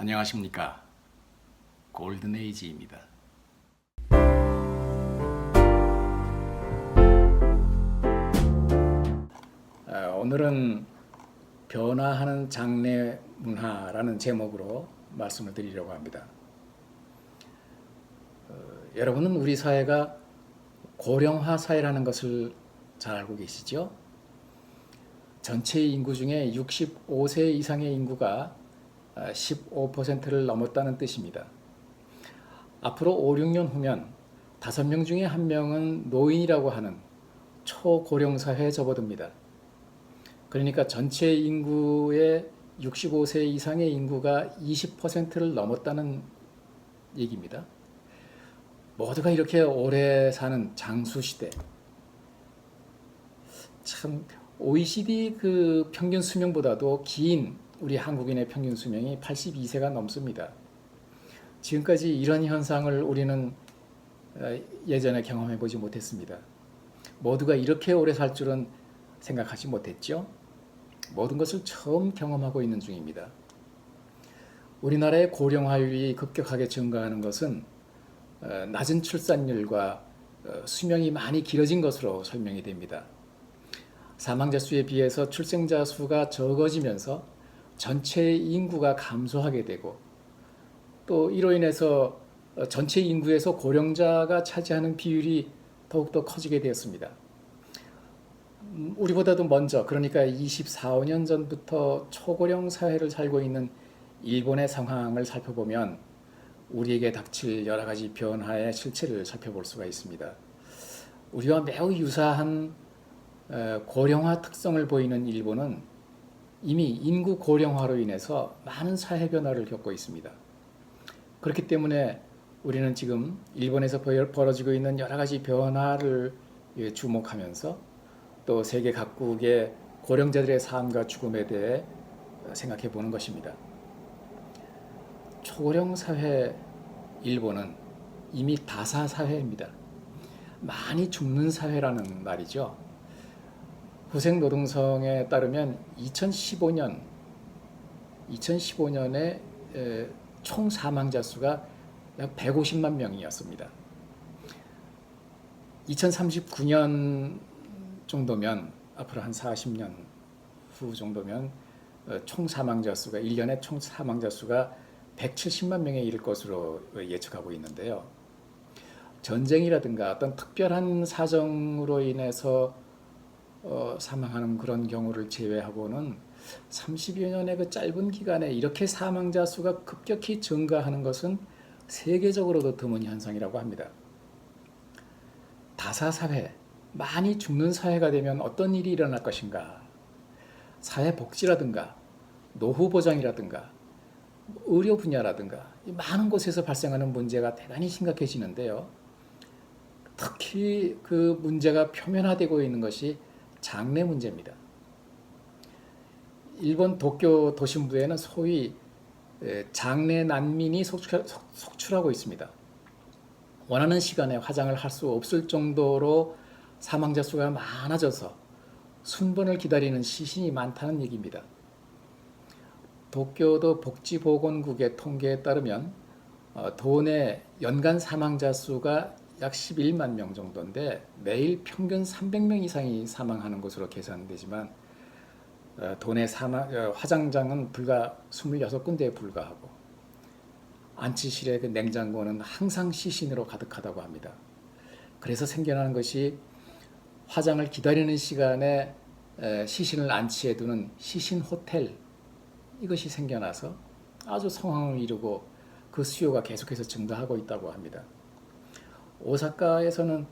안녕하십니까. 골든에이지입니다. 오늘은 변화하는 장래 문화라는 제목으로 말씀을 드리려고 합니다. 여러분은 우리 사회가 고령화 사회라는 것을 잘 알고 계시죠? 전체 인구 중에 65세 이상의 인구가 15%를 넘었다는 뜻입니다. 앞으로 5, 6년 후면 5명 중에 1명은 노인이라고 하는 초고령 사회에 접어듭니다. 그러니까 전체 인구의 65세 이상의 인구가 20%를 넘었다는 얘기입니다. 모두가 이렇게 오래 사는 장수시대. 참 OECD 그 평균 수명보다도 긴 우리 한국인의 평균 수명이 82세가 넘습니다. 지금까지 이런 현상을 우리는 예전에 경험해 보지 못했습니다. 모두가 이렇게 오래 살 줄은 생각하지 못했죠. 모든 것을 처음 경험하고 있는 중입니다. 우리나라의 고령화율이 급격하게 증가하는 것은 낮은 출산율과 수명이 많이 길어진 것으로 설명이 됩니다. 사망자 수에 비해서 출생자 수가 적어지면서 전체 인구가 감소하게 되고 또 이로 인해서 전체 인구에서 고령자가 차지하는 비율이 더욱더 커지게 되었습니다. 우리보다도 먼저 그러니까 24, 5년 전부터 초고령 사회를 살고 있는 일본의 상황을 살펴보면 우리에게 닥칠 여러 가지 변화의 실체를 살펴볼 수가 있습니다. 우리와 매우 유사한 고령화 특성을 보이는 일본은 이미 인구 고령화로 인해서 많은 사회 변화를 겪고 있습니다. 그렇기 때문에 우리는 지금 일본에서 벌어지고 있는 여러 가지 변화를 주목하면서 또 세계 각국의 고령자들의 삶과 죽음에 대해 생각해 보는 것입니다. 초고령 사회 일본은 이미 다사 사회입니다. 많이 죽는 사회라는 말이죠. 후생노동성에 따르면 2015년에 총 사망자 수가 약 150만 명이었습니다. 2039년 정도면 앞으로 한 40년 후 정도면 총 사망자 수가 1년에 총 사망자 수가 170만 명에 이를 것으로 예측하고 있는데요. 전쟁이라든가 어떤 특별한 사정으로 인해서 사망하는 그런 경우를 제외하고는 30여 년의 그 짧은 기간에 이렇게 사망자 수가 급격히 증가하는 것은 세계적으로도 드문 현상이라고 합니다. 다사사회, 많이 죽는 사회가 되면 어떤 일이 일어날 것인가? 사회복지라든가 노후보장이라든가 의료 분야라든가 많은 곳에서 발생하는 문제가 대단히 심각해지는데요. 특히 그 문제가 표면화되고 있는 것이 장래 문제입니다. 일본 도쿄 도심부에는 소위 장래 난민이 속출하고 있습니다. 원하는 시간에 화장을 할 수 없을 정도로 사망자 수가 많아져서 순번을 기다리는 시신이 많다는 얘기입니다. 도쿄도 복지보건국의 통계에 따르면 도내 연간 사망자 수가 약 11만 명 정도인데 매일 평균 300명 이상이 사망하는 것으로 계산되지만 도내 화장장은 불과 26군데에 불과하고 안치실의 그 냉장고는 항상 시신으로 가득하다고 합니다. 그래서 생겨나는 것이 화장을 기다리는 시간에 시신을 안치해두는 시신 호텔, 이것이 생겨나서 아주 성황을 이루고 그 수요가 계속해서 증가하고 있다고 합니다. 오사카에서는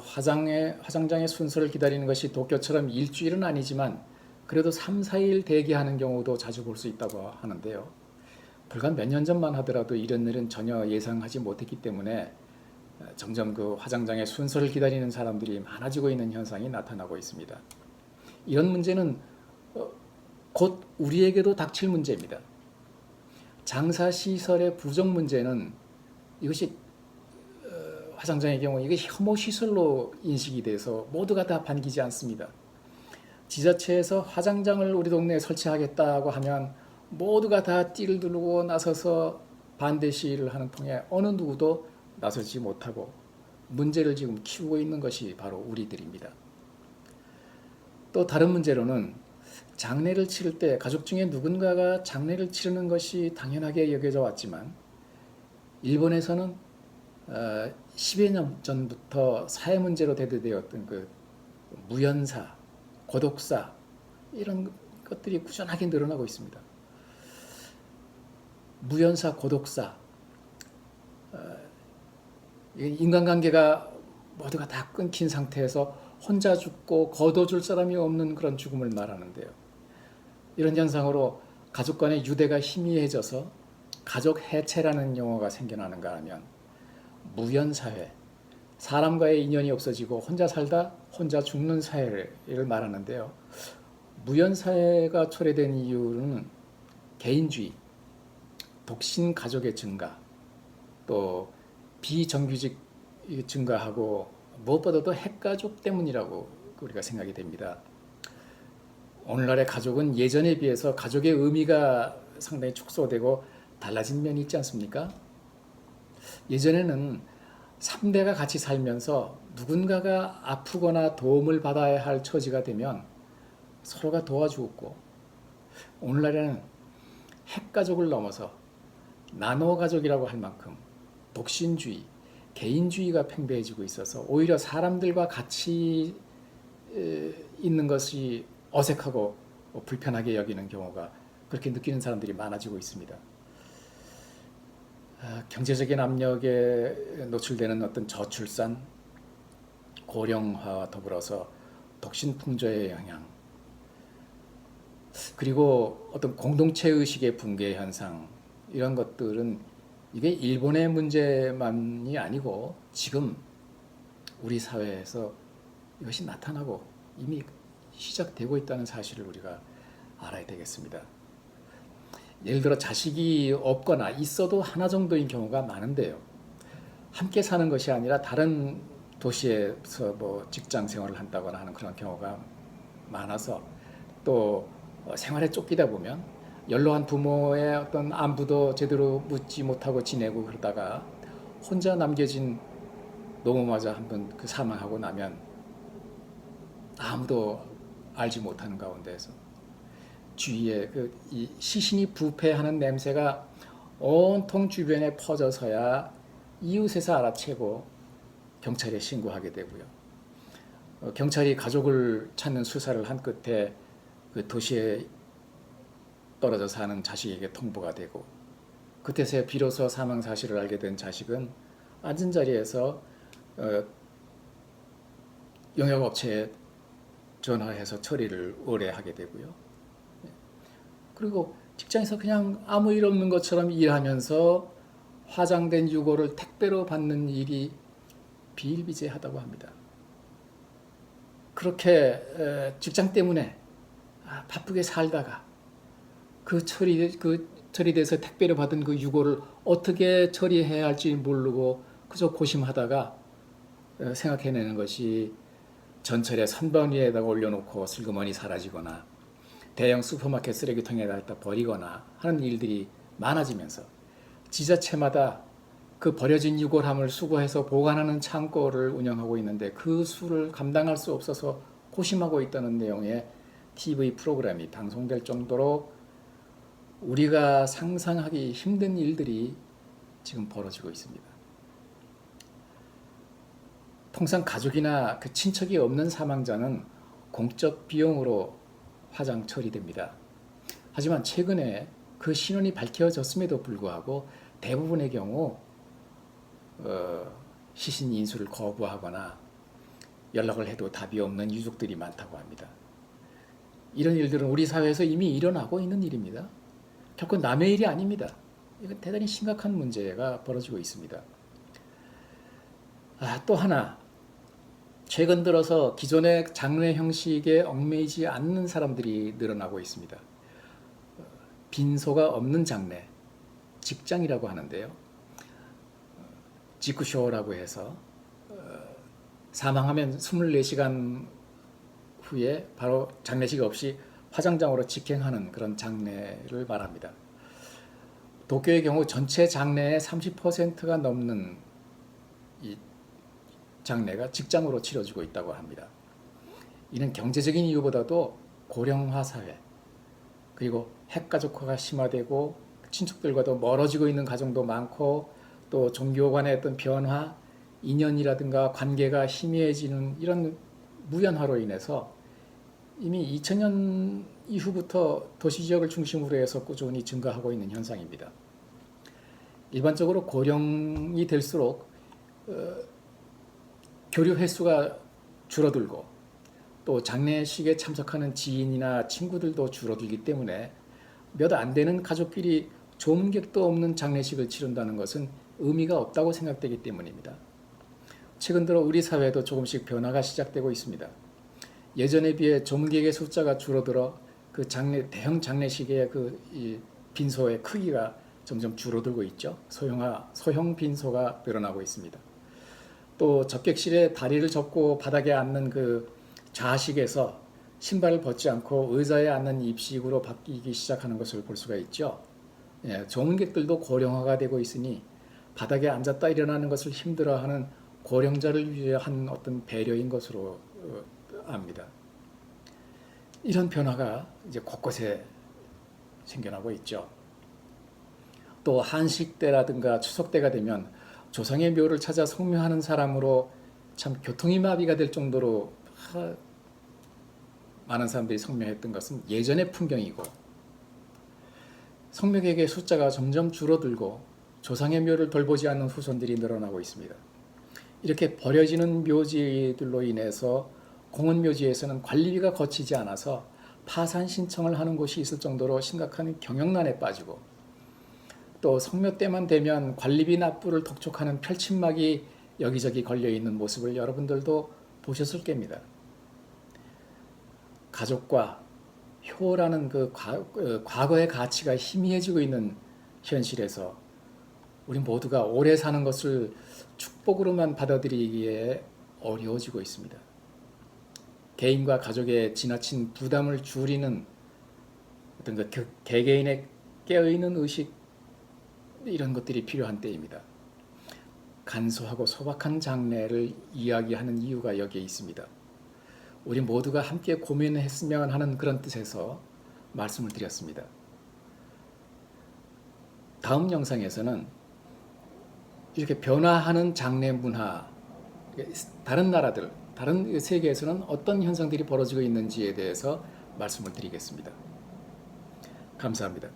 화장장의 순서를 기다리는 것이 도쿄처럼 일주일은 아니지만 그래도 3, 4일 대기하는 경우도 자주 볼 수 있다고 하는데요. 불과 몇 년 전만 하더라도 이런 일은 전혀 예상하지 못했기 때문에 점점 그 화장장의 순서를 기다리는 사람들이 많아지고 있는 현상이 나타나고 있습니다. 이런 문제는 곧 우리에게도 닥칠 문제입니다. 장사시설의 부족 문제는 이것이 화장장의 경우 이게 혐오시설로 인식이 돼서 모두가 다 반기지 않습니다. 지자체에서 화장장을 우리 동네에 설치하겠다고 하면 모두가 다 띠를 두르고 나서서 반대 시위를 하는 통에 어느 누구도 나서지 못하고 문제를 지금 키우고 있는 것이 바로 우리들입니다. 또 다른 문제로는 장례를 치를 때 가족 중에 누군가가 장례를 치르는 것이 당연하게 여겨져 왔지만 일본에서는 10여 년 전부터 사회 문제로 대두되었던 그 무연사, 고독사 이런 것들이 꾸준하게 늘어나고 있습니다. 무연사, 고독사 인간관계가 모두가 다 끊긴 상태에서 혼자 죽고 거둬줄 사람이 없는 그런 죽음을 말하는데요. 이런 현상으로 가족 간의 유대가 희미해져서 가족 해체라는 용어가 생겨나는가 하면 무연사회, 사람과의 인연이 없어지고 혼자 살다 혼자 죽는 사회를 말하는데요. 무연사회가 초래된 이유는 개인주의, 독신 가족의 증가, 또 비정규직 증가하고 무엇보다도 핵가족 때문이라고 우리가 생각이 됩니다. 오늘날의 가족은 예전에 비해서 가족의 의미가 상당히 축소되고 달라진 면이 있지 않습니까? 예전에는 3대가 같이 살면서 누군가가 아프거나 도움을 받아야 할 처지가 되면 서로가 도와주었고, 오늘날에는 핵가족을 넘어서 나노가족이라고 할 만큼 독신주의, 개인주의가 팽배해지고 있어서 오히려 사람들과 같이 있는 것이 어색하고 불편하게 여기는 경우가, 그렇게 느끼는 사람들이 많아지고 있습니다. 경제적인 압력에 노출되는 어떤 저출산, 고령화와 더불어서 독신풍조의 영향, 그리고 어떤 공동체 의식의 붕괴 현상, 이런 것들은 이게 일본의 문제만이 아니고 지금 우리 사회에서 이것이 나타나고 이미 시작되고 있다는 사실을 우리가 알아야 되겠습니다. 예를 들어 자식이 없거나 있어도 하나 정도인 경우가 많은데요. 함께 사는 것이 아니라 다른 도시에서 뭐 직장 생활을 한다거나 하는 그런 경우가 많아서, 또 생활에 쫓기다 보면 연로한 부모의 어떤 안부도 제대로 묻지 못하고 지내고 그러다가 혼자 남겨진 노모마저 한번 그 사망하고 나면 아무도 알지 못하는 가운데에서 주위에 이 시신이 부패하는 냄새가 온통 주변에 퍼져서야 이웃에서 알아채고 경찰에 신고하게 되고요. 경찰이 가족을 찾는 수사를 한 끝에 그 도시에 떨어져 사는 자식에게 통보가 되고, 그때서야 비로소 사망 사실을 알게 된 자식은 앉은 자리에서 영역업체에 전화해서 처리를 의뢰하게 되고요. 그리고 직장에서 그냥 아무 일 없는 것처럼 일하면서 화장된 유골을 택배로 받는 일이 비일비재하다고 합니다. 그렇게 직장 때문에 바쁘게 살다가 그 처리돼서 택배로 받은 그 유골을 어떻게 처리해야 할지 모르고 그저 고심하다가 생각해내는 것이 전철의 선반 위에다가 올려놓고 슬그머니 사라지거나 대형 슈퍼마켓 쓰레기통에다 갖다 버리거나 하는 일들이 많아지면서 지자체마다 그 버려진 유골함을 수거해서 보관하는 창고를 운영하고 있는데 그 수를 감당할 수 없어서 고심하고 있다는 내용의 TV 프로그램이 방송될 정도로 우리가 상상하기 힘든 일들이 지금 벌어지고 있습니다. 통상 가족이나 그 친척이 없는 사망자는 공적 비용으로 화장 처리됩니다. 하지만 최근에 그 신원이 밝혀졌음에도 불구하고 대부분의 경우 시신 인수를 거부하거나 연락을 해도 답이 없는 유족들이 많다고 합니다. 이런 일들은 우리 사회에서 이미 일어나고 있는 일입니다. 결코 남의 일이 아닙니다. 이건 대단히 심각한 문제가 벌어지고 있습니다. 또 하나, 최근 들어서 기존의 장례 형식에 얽매이지 않는 사람들이 늘어나고 있습니다. 빈소가 없는 장례, 직장이라고 하는데요. 지쿠쇼라고 해서 사망하면 24시간 후에 바로 장례식 없이 화장장으로 직행하는 그런 장례를 말합니다. 도쿄의 경우 전체 장례의 30%가 넘는 이 장례가 직장으로 치러지고 있다고 합니다. 이는 경제적인 이유보다도 고령화 사회, 그리고 핵가족화가 심화되고 친척들과도 멀어지고 있는 가정도 많고, 또 종교 간의 어떤 변화, 인연이라든가 관계가 희미해지는 이런 무연화로 인해서 이미 2000년 이후부터 도시지역을 중심으로 해서 꾸준히 증가하고 있는 현상입니다. 일반적으로 고령이 될수록 교류 횟수가 줄어들고, 또 장례식에 참석하는 지인이나 친구들도 줄어들기 때문에 몇 안 되는 가족끼리 조문객도 없는 장례식을 치른다는 것은 의미가 없다고 생각되기 때문입니다. 최근 들어 우리 사회도 조금씩 변화가 시작되고 있습니다. 예전에 비해 조문객의 숫자가 줄어들어 그 대형 장례식의 이 빈소의 크기가 점점 줄어들고 있죠. 소형 빈소가 늘어나고 있습니다. 또 접객실에 다리를 접고 바닥에 앉는 그 좌식에서 신발을 벗지 않고 의자에 앉는 입식으로 바뀌기 시작하는 것을 볼 수가 있죠. 조문객들도 고령화가 되고 있으니 바닥에 앉았다 일어나는 것을 힘들어하는 고령자를 위한 어떤 배려인 것으로 압니다. 이런 변화가 이제 곳곳에 생겨나고 있죠. 또 한식 때라든가 추석 때가 되면 조상의 묘를 찾아 성묘하는 사람으로 참 교통이 마비가 될 정도로 많은 사람들이 성묘했던 것은 예전의 풍경이고, 성묘객의 숫자가 점점 줄어들고 조상의 묘를 돌보지 않는 후손들이 늘어나고 있습니다. 이렇게 버려지는 묘지들로 인해서 공원묘지에서는 관리비가 거치지 않아서 파산 신청을 하는 곳이 있을 정도로 심각한 경영난에 빠지고, 또 성묘 때만 되면 관리비 납부를 독촉하는 펼침막이 여기저기 걸려있는 모습을 여러분들도 보셨을 겁니다. 가족과 효라는 그 과거의 가치가 희미해지고 있는 현실에서 우리 모두가 오래 사는 것을 축복으로만 받아들이기에 어려워지고 있습니다. 개인과 가족의 지나친 부담을 줄이는 어떤 그 개개인의 깨어있는 의식, 이런 것들이 필요한 때입니다. 간소하고 소박한 장례를 이야기하는 이유가 여기에 있습니다. 우리 모두가 함께 고민했으면 하는 그런 뜻에서 말씀을 드렸습니다. 다음 영상에서는 이렇게 변화하는 장례 문화, 다른 나라들, 다른 세계에서는 어떤 현상들이 벌어지고 있는지에 대해서 말씀을 드리겠습니다. 감사합니다.